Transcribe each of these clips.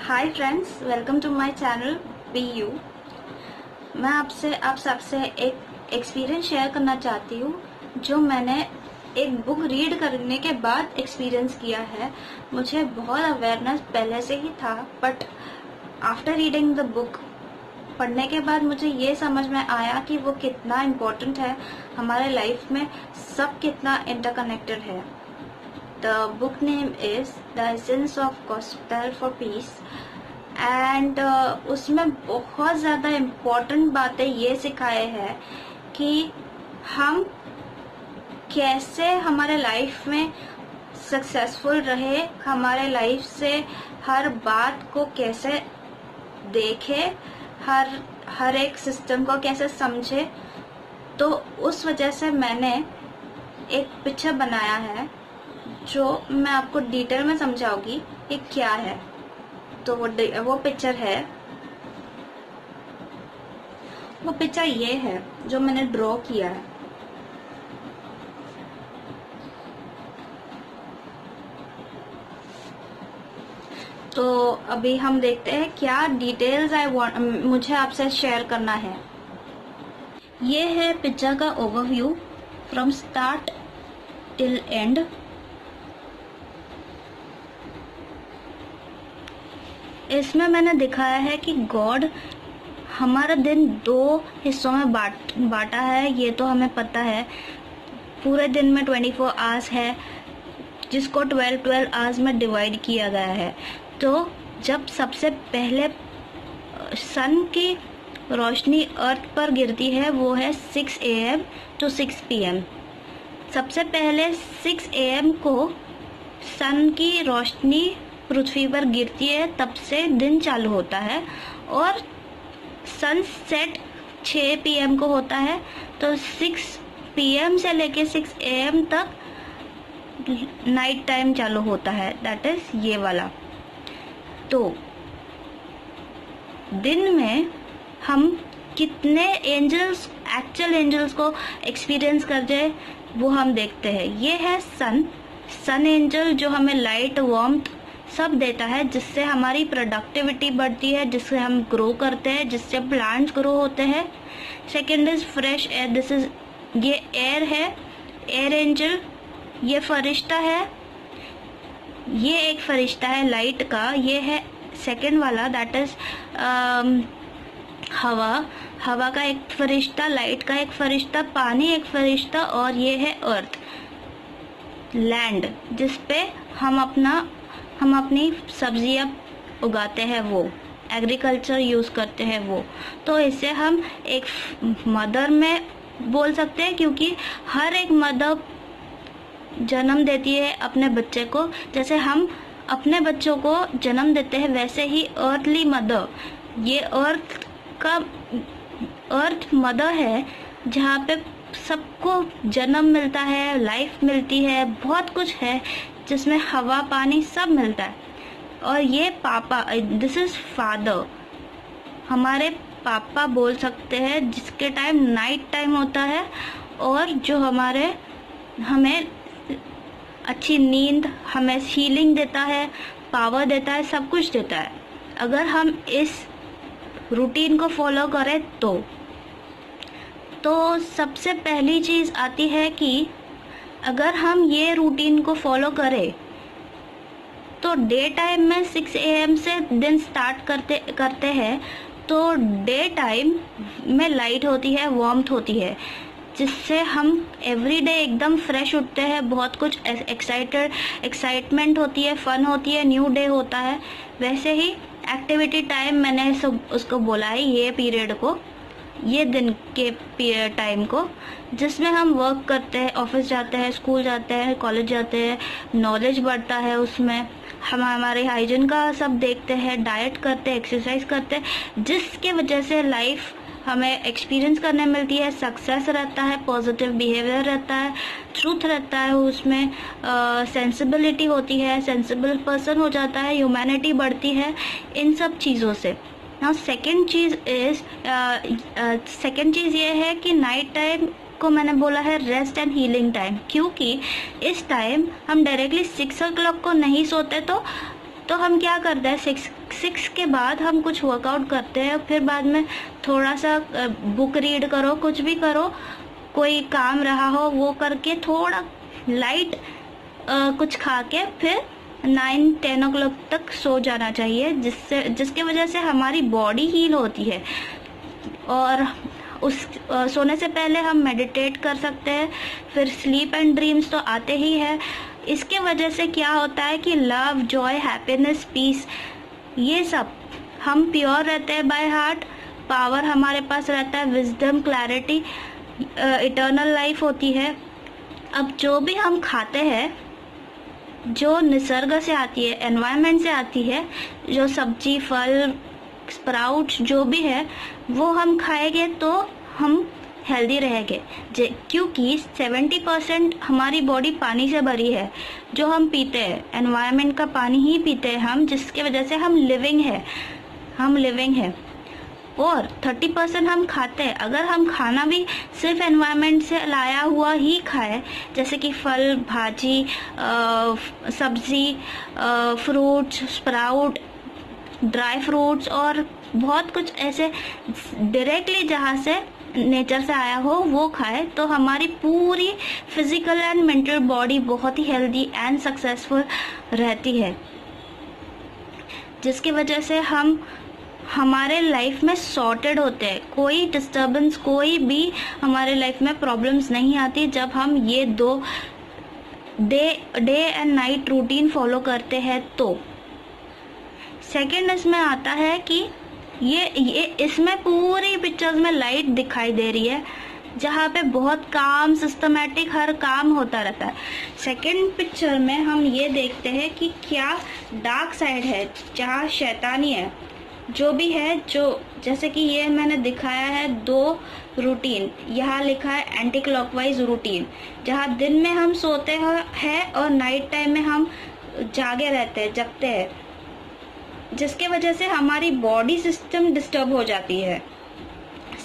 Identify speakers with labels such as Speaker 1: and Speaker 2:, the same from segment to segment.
Speaker 1: Hi friends, welcome to my channel be you. मैं आप सबसे एक एक्सपीरियंस शेयर करना चाहती हूँ जो मैंने एक बुक रीड करने के बाद एक्सपीरियंस किया है। मुझे बहुत अवेयरनेस पहले से ही था, but after reading the book, पढ़ने के बाद मुझे ये समझ में आया कि वो कितना इम्पोर्टेंट है हमारे लाइफ में, सब कितना इंटरकनेक्टेड है। The book name is The Essence of Gospel for Peace and उसमें बहुत ज़्यादा इम्पोर्टेंट बातें ये सिखाए हैं कि हम कैसे हमारे लाइफ में सक्सेसफुल रहे, हमारे लाइफ से हर बात को कैसे देखे, हर एक सिस्टम को कैसे समझे। तो उस वजह से मैंने एक पिक्चर बनाया है जो मैं आपको डिटेल में समझाऊंगी कि क्या है। तो वो पिक्चर है, वो पिक्चर ये है जो मैंने ड्रॉ किया है। तो अभी हम देखते हैं क्या डिटेल्स मुझे आपसे शेयर करना है। ये है पिक्चर का overview from start till and. इसमें मैंने दिखाया है कि गॉड हमारा दिन 2 हिस्सों में बांटा है। ये तो हमें पता है, पूरे दिन में 24 आवर्स है जिसको 12 आवर्स में डिवाइड किया गया है। तो जब सबसे पहले सन की रोशनी अर्थ पर गिरती है वो है 6 AM to 6 PM। सबसे पहले 6 AM को सन की रोशनी पृथ्वी पर गिरती है, तब से दिन चालू होता है। और सनसेट 6 PM को होता है। तो 6 PM से लेके 6 AM तक नाइट टाइम चालू होता है, दैट इज ये वाला। तो दिन में हम कितने एंजल्स, एक्चुअल एंजल्स को एक्सपीरियंस करते हैं वो हम देखते हैं। ये है सन एंजल जो हमें लाइट, वार्मथ सब देता है, जिससे हमारी प्रोडक्टिविटी बढ़ती है, जिससे हम ग्रो करते हैं, जिससे प्लांट्स ग्रो होते हैं। Second is fresh air, this is ये एयर है, एयर एंजल। ये फरिश्ता है, ये एक फरिश्ता है लाइट का। ये है सेकेंड वाला, दैट इज हवा का एक फरिश्ता, लाइट का एक फरिश्ता, पानी एक फरिश्ता, और ये है अर्थ, लैंड, जिसपे हम अपनी सब्जियां उगाते हैं, वो एग्रीकल्चर यूज करते हैं वो। तो इसे हम एक मदर में बोल सकते हैं, क्योंकि हर एक मदर जन्म देती है अपने बच्चे को। जैसे हम अपने बच्चों को जन्म देते हैं, वैसे ही अर्थली मदर, ये अर्थ मदर है जहाँ पे सबको जन्म मिलता है, लाइफ मिलती है, बहुत कुछ है जिसमें हवा, पानी सब मिलता है। और ये पापा, दिस इज फादर, हमारे पापा बोल सकते हैं, जिसके टाइम नाइट टाइम होता है और जो हमें अच्छी नींद, हमें हीलिंग देता है, पावर देता है, सब कुछ देता है, अगर हम इस रूटीन को फॉलो करें। तो सबसे पहली चीज़ आती है कि अगर हम ये रूटीन को फॉलो करें तो डे टाइम में 6 AM से दिन स्टार्ट करते हैं। तो डे टाइम में लाइट होती है, वार्मथ होती है, जिससे हम एवरी डे एकदम फ्रेश उठते हैं, बहुत कुछ एक्साइटमेंट होती है, फन होती है, न्यू डे होता है। वैसे ही एक्टिविटी टाइम, मैंने उसको बोला है ये पीरियड को, ये दिन के टाइम को, जिसमें हम वर्क करते हैं, ऑफिस जाते हैं, स्कूल जाते हैं, कॉलेज जाते हैं, नॉलेज बढ़ता है, उसमें हम हमारे हाइजीन का सब देखते हैं, डाइट करते हैं, एक्सरसाइज करते हैं, जिसके वजह से लाइफ हमें एक्सपीरियंस करने मिलती है। सक्सेस रहता है, पॉजिटिव बिहेवियर रहता है, ट्रूथ रहता है, उसमें सेंसिबिलिटी होती है, सेंसिबल पर्सन हो जाता है, ह्यूमैनिटी बढ़ती है, इन सब चीज़ों से। नाउ सेकेंड चीज़ ये है कि नाइट टाइम को मैंने बोला है रेस्ट एंड हीलिंग टाइम, क्योंकि इस टाइम हम डायरेक्टली 6 o'clock को नहीं सोते, तो तो हम क्या करते हैं, सिक्स के बाद हम कुछ वर्कआउट करते हैं, फिर बाद में थोड़ा सा बुक रीड करो, कुछ भी करो, कोई काम रहा हो वो करके थोड़ा लाइट कुछ खा के फिर 9-10 ओ क्लॉक तक सो जाना चाहिए, जिसके वजह से हमारी बॉडी हील होती है। और सोने से पहले हम मेडिटेट कर सकते हैं। फिर स्लीप एंड ड्रीम्स तो आते ही है। इसके वजह से क्या होता है कि लव, जॉय, हैप्पीनेस, पीस, ये सब हम प्योर रहते हैं बाय हार्ट, पावर हमारे पास रहता है, विजडम, क्लैरिटी, इटर्नल लाइफ होती है। अब जो भी हम खाते हैं, जो निसर्ग से आती है, एनवायरनमेंट से आती है, जो सब्जी, फल, स्प्राउट्स जो भी है वो हम खाएंगे तो हम हेल्दी रहेंगे, क्योंकि 70% हमारी बॉडी पानी से भरी है। जो हम पीते हैं, एनवायरनमेंट का पानी ही पीते हैं हम, जिसके वजह से हम लिविंग है। और 30% हम खाते हैं। अगर हम खाना भी सिर्फ एनवायरनमेंट से लाया हुआ ही खाए, जैसे कि फल, भाजी, सब्जी, फ्रूट्स, स्प्राउट, ड्राई फ्रूट्स और बहुत कुछ ऐसे डायरेक्टली जहाँ से नेचर से आया हो वो खाए, तो हमारी पूरी फिजिकल एंड मेंटल बॉडी बहुत ही हेल्दी एंड सक्सेसफुल रहती है, जिसकी वजह से हम हमारे लाइफ में सॉर्टेड होते हैं। कोई डिस्टर्बेंस, कोई भी हमारे लाइफ में प्रॉब्लम्स नहीं आती जब हम ये 2 day and night routine follow करते हैं। तो सेकेंड इसमें आता है कि ये इसमें पूरी पिक्चर्स में लाइट दिखाई दे रही है, जहाँ पे बहुत काम, सिस्टमैटिक हर काम होता रहता है। सेकेंड पिक्चर में हम ये देखते हैं कि क्या डार्क साइड है, जहाँ शैतानी है, जो भी है, जो जैसे कि ये मैंने दिखाया है 2 रूटीन, यहाँ लिखा है एंटी क्लॉकवाइज रूटीन, जहाँ दिन में हम सोते हैं और नाइट टाइम में हम जागे रहते हैं, जगते हैं, जिसके वजह से हमारी बॉडी सिस्टम डिस्टर्ब हो जाती है।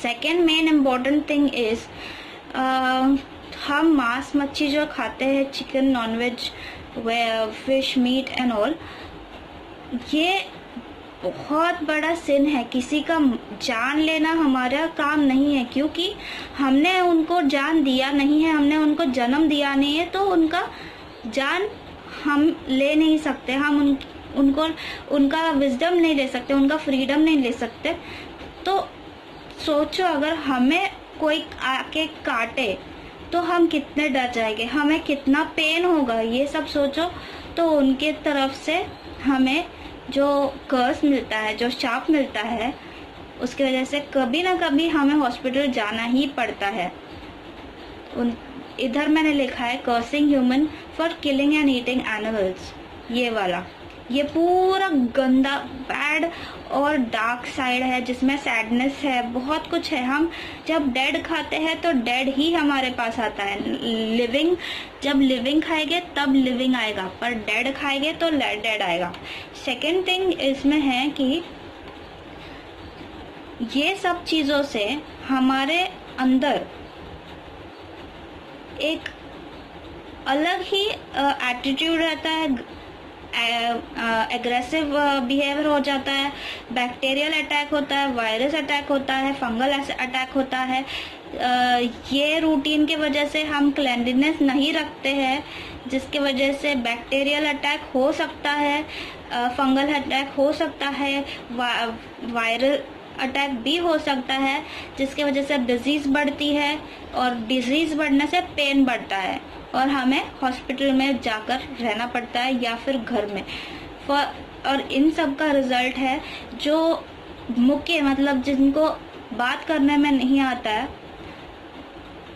Speaker 1: Second main important thing is हम मांस मच्छी जो खाते हैं, chicken, nonveg, fish, meat and all, ये बहुत बड़ा सिन है। किसी का जान लेना हमारा काम नहीं है, क्योंकि हमने उनको जान दिया नहीं है, हमने उनको जन्म दिया नहीं है, तो उनका जान हम ले नहीं सकते, हम उनका विजडम नहीं ले सकते, उनका फ्रीडम नहीं ले सकते। तो सोचो, अगर हमें कोई आके काटे तो हम कितने डर जाएंगे, हमें कितना पेन होगा, ये सब सोचो। तो उनके तरफ से हमें जो कर्स मिलता है, जो शाप मिलता है, उसकी वजह से कभी ना कभी हमें हॉस्पिटल जाना ही पड़ता है। इधर मैंने लिखा है cursing human for killing and eating animals, ये वाला, ये पूरा गंदा, बैड और डार्क साइड है, जिसमें सैडनेस है, बहुत कुछ है। हम जब डेड खाते हैं तो डेड ही हमारे पास आता है। जब लिविंग खाएंगे तब लिविंग आएगा, पर डेड खाएंगे तो डेड आएगा। सेकेंड थिंग इसमें है कि ये सब चीजों से हमारे अंदर एक अलग ही एटीट्यूड रहता है, एग्रेसिव बिहेवियर हो जाता है, बैक्टीरियल अटैक होता है, वायरस अटैक होता है, फंगल अटैक होता है। ये रूटीन के वजह से हम क्लेanलीनेस नहीं रखते हैं, जिसके वजह से बैक्टीरियल अटैक हो सकता है, फंगल अटैक हो सकता है, वायरल अटैक भी हो सकता है, जिसके वजह से डिजीज बढ़ती है, और डिजीज बढ़ने से पेन बढ़ता है और हमें हॉस्पिटल में जाकर रहना पड़ता है या फिर घर में। और इन सब का रिजल्ट है जो मुख्य, मतलब जिनको बात करने में नहीं आता है,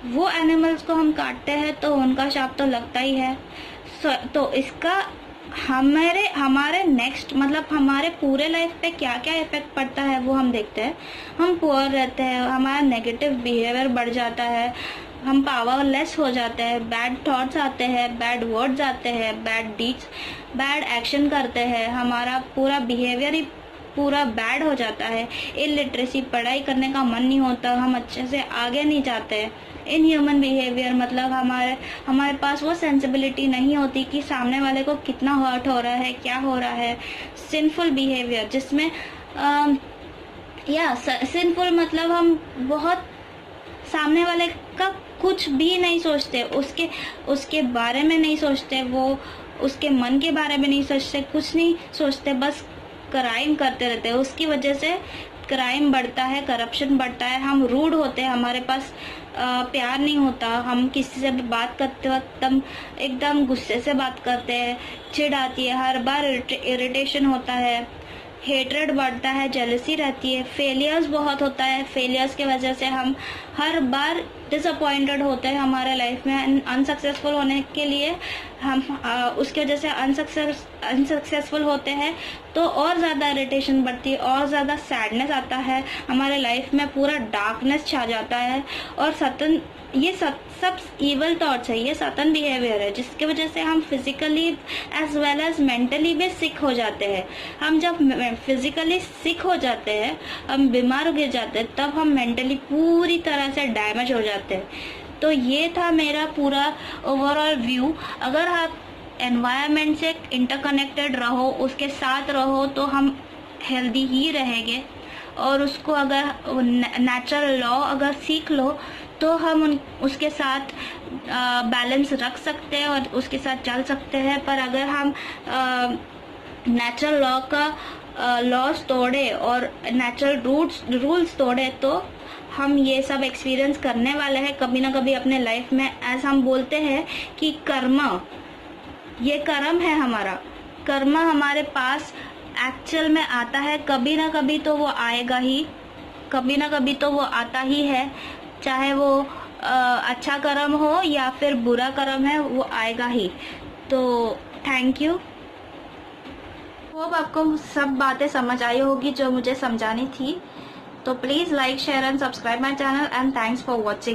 Speaker 1: वो एनिमल्स को हम काटते हैं तो उनका शाप तो लगता ही है। तो इसका हमारे नेक्स्ट, मतलब हमारे पूरे लाइफ पे क्या क्या इफेक्ट पड़ता है वो हम देखते हैं। हम पुअर रहते हैं, हमारा नेगेटिव बिहेवियर बढ़ जाता है, हम पावरलेस हो जाते हैं, बैड थॉट्स आते हैं, बैड वर्ड्स आते हैं, बैड डीड्स, बैड एक्शन करते हैं, हमारा पूरा बिहेवियर ही पूरा बैड हो जाता है। इलिटरेसी, पढ़ाई करने का मन नहीं होता, हम अच्छे से आगे नहीं जाते। इन ह्यूमन बिहेवियर मतलब हमारे पास वो सेंसिबिलिटी नहीं होती कि सामने वाले को कितना हर्ट हो रहा है, क्या हो रहा है। सिंफुल बिहेवियर जिसमें सिंफुल मतलब हम बहुत सामने वाले का कुछ भी नहीं सोचते, उसके बारे में नहीं सोचते, वो उसके मन के बारे में नहीं सोचते, कुछ नहीं सोचते, बस क्राइम करते रहते हैं। उसकी वजह से क्राइम बढ़ता है, करप्शन बढ़ता है, हम रूड होते हैं, हमारे पास प्यार नहीं होता, हम किसी से भी बात करते वक्त एकदम गुस्से से बात करते हैं, चिढ़ आती है, हर बार इरिटेशन होता है, हेट्रेड बढ़ता है, जेलसी रहती है, फेलियर्स बहुत होता है। फेलियर्स की वजह से हम हर बार डिसअपॉइंटेड होते हैं हमारे लाइफ में। अनसक्सेसफुल होने के लिए हम उसकी वजह से अनसक्सेसफुल होते हैं तो और ज़्यादा इरिटेशन बढ़ती है, और ज़्यादा सैडनेस आता है हमारे लाइफ में, पूरा डार्कनेस छा जाता है। और ये सब इवल थॉट्स है, ये सतन बिहेवियर है, जिसकी वजह से हम physically as well as mentally भी सिक हो जाते हैं। हम जब फिजिकली सिक हो जाते हैं, हम बीमार गिर जाते हैं, तब हम मेंटली पूरी तरह से डैमेज हो जाते हैं। तो ये था मेरा पूरा ओवरऑल व्यू। अगर आप एनवायरनमेंट से इंटरकनेक्टेड रहो, उसके साथ रहो, तो हम हेल्दी ही रहेंगे। और उसको अगर नेचुरल लॉ अगर सीख लो तो हम उसके साथ बैलेंस रख सकते हैं और उसके साथ चल सकते हैं। पर अगर हम नेचुरल लॉ का लॉस तोड़े और नेचुरल रूल्स तोड़े तो हम ये सब एक्सपीरियंस करने वाले हैं कभी ना कभी अपने लाइफ में। ऐसा हम बोलते हैं कि कर्म, ये कर्म है हमारा, कर्म हमारे पास एक्चुअल में आता है, कभी ना कभी तो वो आएगा ही, कभी ना कभी तो वो आता ही है, चाहे वो अच्छा कर्म हो या फिर बुरा कर्म है, वो आएगा ही। तो थैंक यू। होप आपको सब बातें समझ आई होगी जो मुझे समझानी थी। तो please like, share and subscribe my channel and thanks for watching.